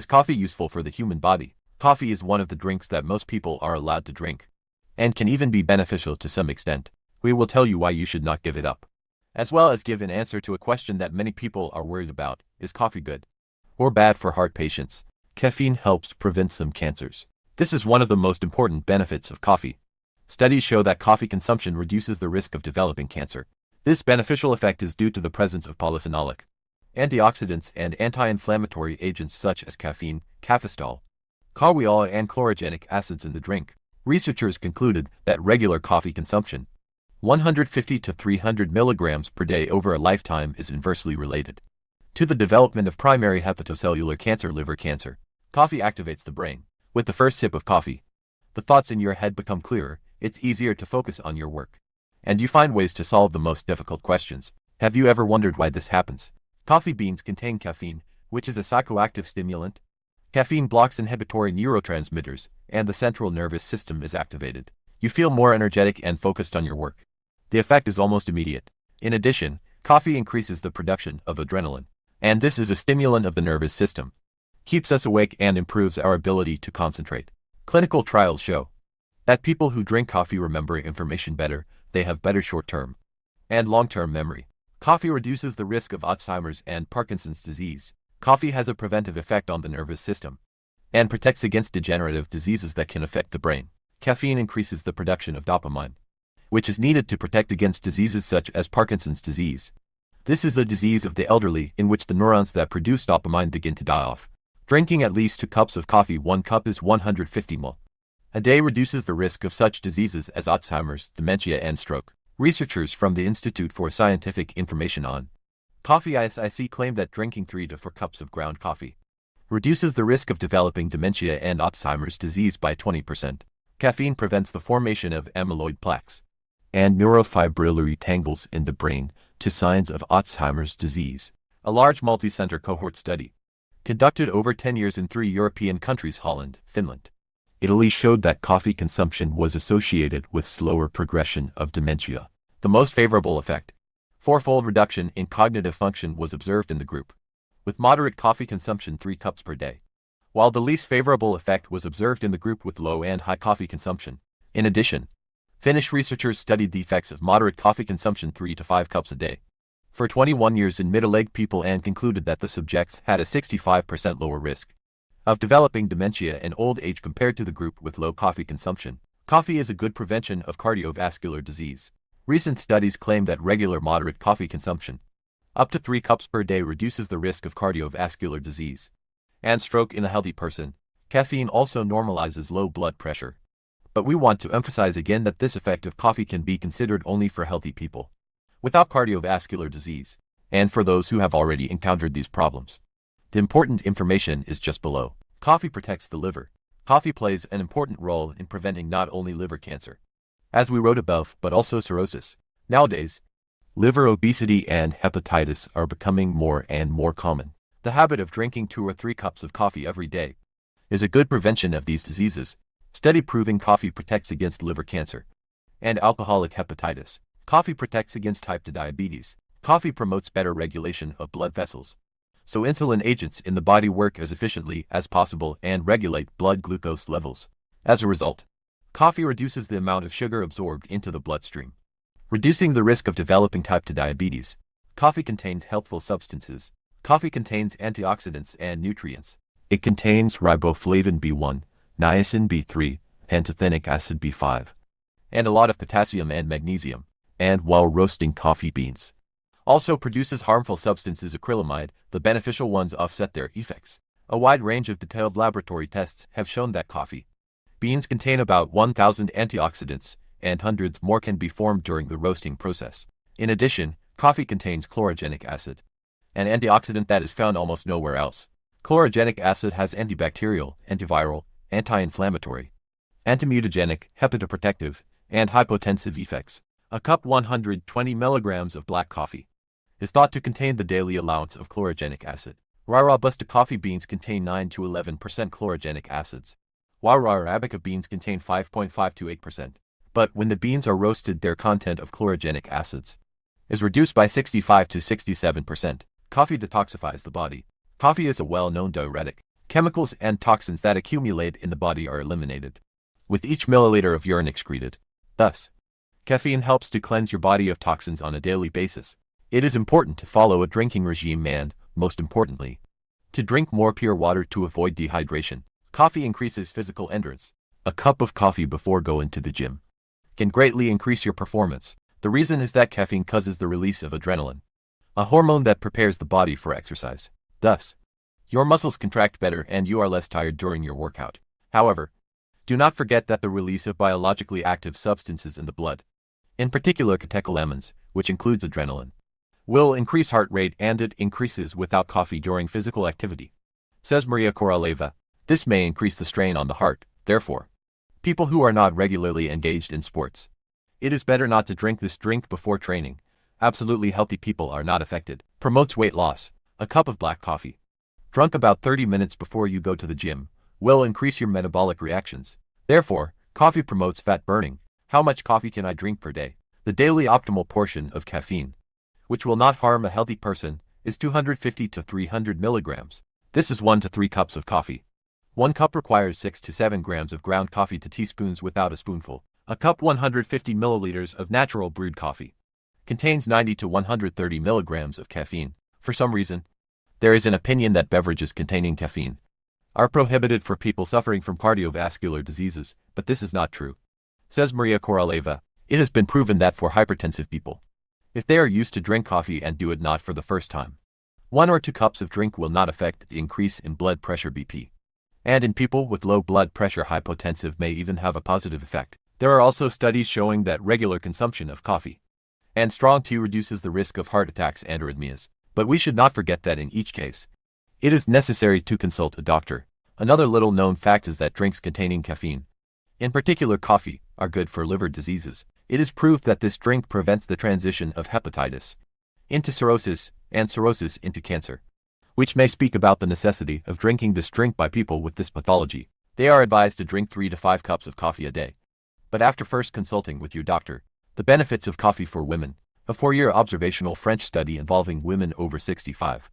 Is coffee useful for the human body? Coffee is one of the drinks that most people are allowed to drink, and can even be beneficial to some extent. We will tell you why you should not give it up, as well as give an answer to a question that many people are worried about. Is coffee good or bad for heart patients? Caffeine helps prevent some cancers. This is one of the most important benefits of coffee. Studies show that coffee consumption reduces the risk of developing cancer. This beneficial effect is due to the presence of polyphenolic antioxidants and anti-inflammatory agents such as caffeine, cafestol, caweol, and chlorogenic acids in the drink. Researchers concluded that regular coffee consumption, 150 to 300 milligrams per day over a lifetime, is inversely related to the development of primary hepatocellular cancer, liver cancer. Coffee activates the brain. With the first sip of coffee, the thoughts in your head become clearer, it's easier to focus on your work, and you find ways to solve the most difficult questions. Have you ever wondered why this happens? Coffee beans contain caffeine, which is a psychoactive stimulant. Caffeine blocks inhibitory neurotransmitters, and the central nervous system is activated. You feel more energetic and focused on your work. The effect is almost immediate. In addition, coffee increases the production of adrenaline, and this is a stimulant of the nervous system. Keeps us awake and improves our ability to concentrate. Clinical trials show that people who drink coffee remember information better, they have better short-term and long-term memory. Coffee reduces the risk of Alzheimer's and Parkinson's disease. Coffee has a preventive effect on the nervous system and protects against degenerative diseases that can affect the brain. Caffeine increases the production of dopamine, which is needed to protect against diseases such as Parkinson's disease. This is a disease of the elderly in which the neurons that produce dopamine begin to die off. Drinking at least 2 cups of coffee, 1 cup is 150 ml a day, reduces the risk of such diseases as Alzheimer's, dementia, and stroke. Researchers from the Institute for Scientific Information on Coffee (ISIC) claim that drinking 3 to 4 cups of ground coffee reduces the risk of developing dementia and Alzheimer's disease by 20%. Caffeine prevents the formation of amyloid plaques and neurofibrillary tangles in the brain, 2 signs of Alzheimer's disease. A large multi-center cohort study conducted over 10 years in 3 European countries, Holland, Finland, Italy, showed that coffee consumption was associated with slower progression of dementia. The most favorable effect, 4-fold reduction in cognitive function, was observed in the group with moderate coffee consumption, 3 cups per day, while the least favorable effect was observed in the group with low and high coffee consumption. In addition, Finnish researchers studied the effects of moderate coffee consumption, 3 to 5 cups a day, for 21 years in middle-aged people, and concluded that the subjects had a 65% lower risk of developing dementia and old age compared to the group with low coffee consumption. Coffee is a good prevention of cardiovascular disease. Recent studies claim that regular moderate coffee consumption, up to 3 cups per day, reduces the risk of cardiovascular disease and stroke in a healthy person. Caffeine also normalizes low blood pressure. But we want to emphasize again that this effect of coffee can be considered only for healthy people without cardiovascular disease, and for those who have already encountered these problems. The important information is just below. Coffee protects the liver. Coffee plays an important role in preventing not only liver cancer, as we wrote above, but also cirrhosis. Nowadays, liver obesity and hepatitis are becoming more and more common. The habit of drinking 2 or 3 cups of coffee every day is a good prevention of these diseases. Study proving coffee protects against liver cancer and alcoholic hepatitis. Coffee protects against type 2 diabetes. Coffee promotes better regulation of blood vessels, so insulin agents in the body work as efficiently as possible and regulate blood glucose levels. As a result, coffee reduces the amount of sugar absorbed into the bloodstream, reducing the risk of developing type 2 diabetes. Coffee contains healthful substances. Coffee contains antioxidants and nutrients. It contains riboflavin B1, niacin B3, pantothenic acid B5, and a lot of potassium and magnesium. And while roasting coffee beans also produces harmful substances, acrylamide, the beneficial ones offset their effects. A wide range of detailed laboratory tests have shown that coffee beans contain about 1,000 antioxidants, and hundreds more can be formed during the roasting process. In addition, coffee contains chlorogenic acid, an antioxidant that is found almost nowhere else. Chlorogenic acid has antibacterial, antiviral, anti-inflammatory, antimutagenic, hepatoprotective, and hypotensive effects. A cup 120 milligrams of black coffee is thought to contain the daily allowance of chlorogenic acid. Raw Robusta coffee beans contain 9 to 11% chlorogenic acids, while raw Arabica beans contain 5.5 to 8%. But when the beans are roasted, their content of chlorogenic acids is reduced by 65 to 67%. Coffee detoxifies the body. Coffee is a well-known diuretic. chemicals and toxins that accumulate in the body are eliminated with each milliliter of urine excreted. Thus, caffeine helps to cleanse your body of toxins on a daily basis. It is important to follow a drinking regime and, most importantly, to drink more pure water to avoid dehydration. Coffee increases physical endurance. A cup of coffee before going to the gym can greatly increase your performance. The reason is that caffeine causes the release of adrenaline, a hormone that prepares the body for exercise. Thus, your muscles contract better and you are less tired during your workout. However, do not forget that the release of biologically active substances in the blood, in particular catecholamines, which includes adrenaline, will increase heart rate, and it increases without coffee during physical activity. Says Maria Koroleva, this may increase the strain on the heart. Therefore, people who are not regularly engaged in sports, it is better not to drink this drink before training. Absolutely healthy people are not affected. Promotes weight loss. A cup of black coffee, drunk about 30 minutes before you go to the gym, will increase your metabolic reactions. Therefore, coffee promotes fat burning. How much coffee can I drink per day? The daily optimal portion of caffeine, which will not harm a healthy person, is 250 to 300 milligrams. This is 1 to 3 cups of coffee. 1 cup requires 6 to 7 grams of ground coffee to teaspoons without a spoonful. A cup 150 milliliters of natural brewed coffee contains 90 to 130 milligrams of caffeine. For some reason, there is an opinion that beverages containing caffeine are prohibited for people suffering from cardiovascular diseases, but this is not true. Says Maria Koroleva, it has been proven that for hypertensive people, if they are used to drink coffee and do it not for the first time, 1 or 2 cups of drink will not affect the increase in blood pressure BP. And in people with low blood pressure, hypotensive may even have a positive effect. There are also studies showing that regular consumption of coffee and strong tea reduces the risk of heart attacks and arrhythmias. But we should not forget that in each case, it is necessary to consult a doctor. Another little known fact is that drinks containing caffeine, in particular coffee, are good for liver diseases. It is proved that this drink prevents the transition of hepatitis into cirrhosis and cirrhosis into cancer, which may speak about the necessity of drinking this drink by people with this pathology. They are advised to drink 3 to 5 cups of coffee a day. But after first consulting with your doctor, the benefits of coffee for women. A 4-year observational French study involving women over 65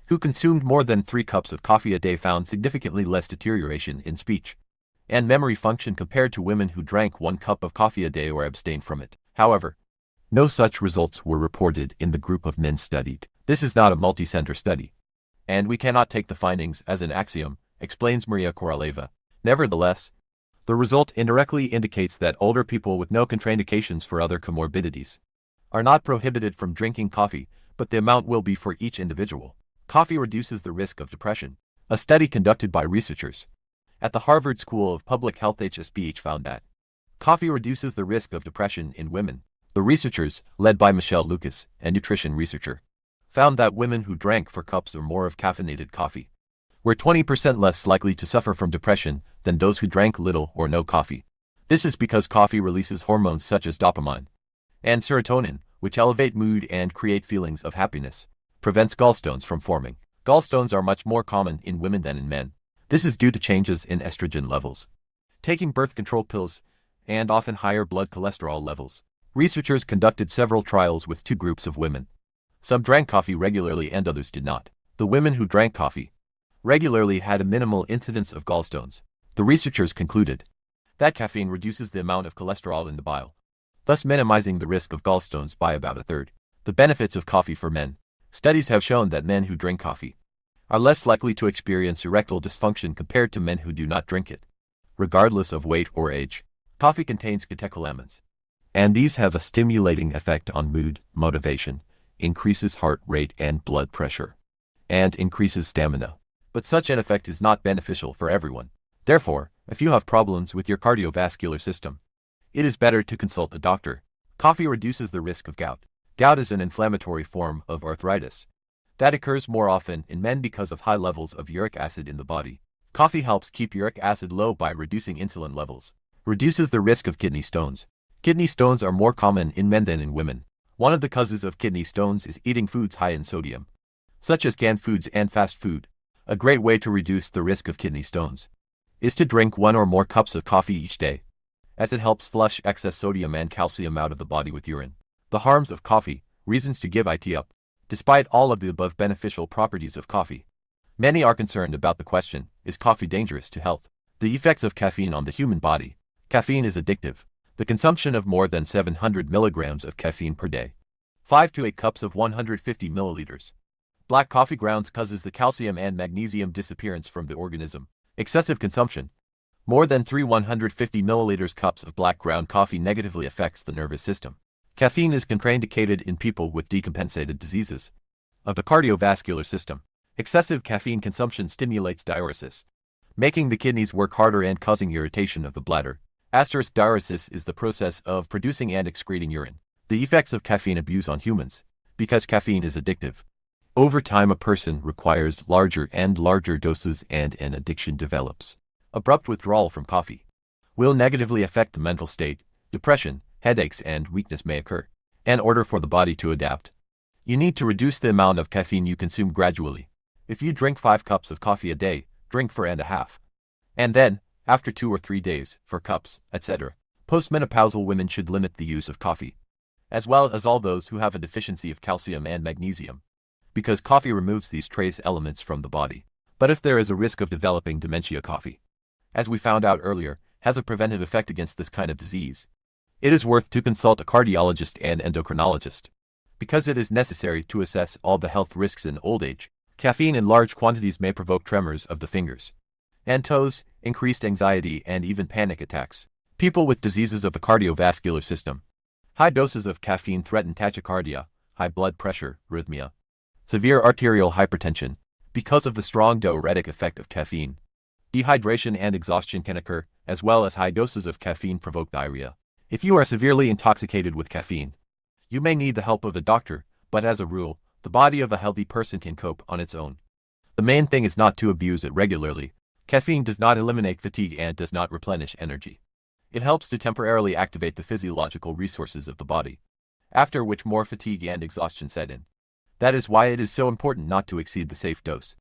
who consumed more than 3 cups of coffee a day found significantly less deterioration in speech and memory function compared to women who drank 1 cup of coffee a day or abstained from it. However, no such results were reported in the group of men studied. This is not a multi-center study, and we cannot take the findings as an axiom, explains Maria Koroleva. Nevertheless, the result indirectly indicates that older people with no contraindications for other comorbidities are not prohibited from drinking coffee, but the amount will be for each individual. Coffee reduces the risk of depression. A study conducted by researchers at the Harvard School of Public Health HSBH found that coffee reduces the risk of depression in women. The researchers, led by Michelle Lucas, a nutrition researcher, found that women who drank 4 cups or more of caffeinated coffee were 20% less likely to suffer from depression than those who drank little or no coffee. This is because coffee releases hormones such as dopamine and serotonin, which elevate mood and create feelings of happiness, prevents gallstones from forming. Gallstones are much more common in women than in men. This is due to changes in estrogen levels, taking birth control pills, and often higher blood cholesterol levels. Researchers conducted several trials with 2 groups of women. Some drank coffee regularly and others did not. The women who drank coffee regularly had a minimal incidence of gallstones. The researchers concluded that caffeine reduces the amount of cholesterol in the bile, thus minimizing the risk of gallstones by about 1/3. The benefits of coffee for men. Studies have shown that men who drink coffee are less likely to experience erectile dysfunction compared to men who do not drink it. Regardless of weight or age, coffee contains catecholamines, and these have a stimulating effect on mood, motivation, increases heart rate and blood pressure, and increases stamina. But such an effect is not beneficial for everyone. Therefore, if you have problems with your cardiovascular system, it is better to consult a doctor. Coffee reduces the risk of gout. Gout is an inflammatory form of arthritis that occurs more often in men because of high levels of uric acid in the body. Coffee helps keep uric acid low by reducing insulin levels, reduces the risk of kidney stones. Kidney stones are more common in men than in women. One of the causes of kidney stones is eating foods high in sodium, such as canned foods and fast food. A great way to reduce the risk of kidney stones is to drink 1 or more cups of coffee each day, as it helps flush excess sodium and calcium out of the body with urine. The harms of coffee, reasons to give it up. Despite all of the above beneficial properties of coffee, Many are concerned about the question, is coffee dangerous to health? The effects of caffeine on the human body. Caffeine is addictive. The consumption of more than 700 milligrams of caffeine per day, 5 to 8 cups of 150 milliliters. Black coffee grounds causes the calcium and magnesium disappearance from the organism. Excessive consumption. More than 150 milliliters cups of black ground coffee negatively affects the nervous system. Caffeine is contraindicated in people with decompensated diseases of the cardiovascular system. Excessive caffeine consumption stimulates diuresis, making the kidneys work harder and causing irritation of the bladder. Diuresis is the process of producing and excreting urine. The effects of caffeine abuse on humans. Because caffeine is addictive, over time a person requires larger and larger doses and an addiction develops. Abrupt withdrawal from coffee will negatively affect the mental state. Depression, headaches and weakness may occur. In order for the body to adapt, you need to reduce the amount of caffeine you consume gradually. If you drink 5 cups of coffee a day, drink 4.5. And then, after 2 or 3 days, 4 cups, etc. Postmenopausal women should limit the use of coffee, as well as all those who have a deficiency of calcium and magnesium, because coffee removes these trace elements from the body. But if there is a risk of developing dementia, coffee, as we found out earlier, has a preventive effect against this kind of disease. It is worth to consult a cardiologist and endocrinologist, because it is necessary to assess all the health risks in old age. Caffeine in large quantities may provoke tremors of the fingers and toes, increased anxiety and even panic attacks. People with diseases of the cardiovascular system. High doses of caffeine threaten tachycardia, high blood pressure, arrhythmia, severe arterial hypertension. Because of the strong diuretic effect of caffeine, dehydration and exhaustion can occur, as well as high doses of caffeine provoke diarrhea. If you are severely intoxicated with caffeine, you may need the help of a doctor, but as a rule, the body of a healthy person can cope on its own. The main thing is not to abuse it regularly. Caffeine does not eliminate fatigue and does not replenish energy. It helps to temporarily activate the physiological resources of the body, after which more fatigue and exhaustion set in. That is why it is so important not to exceed the safe dose.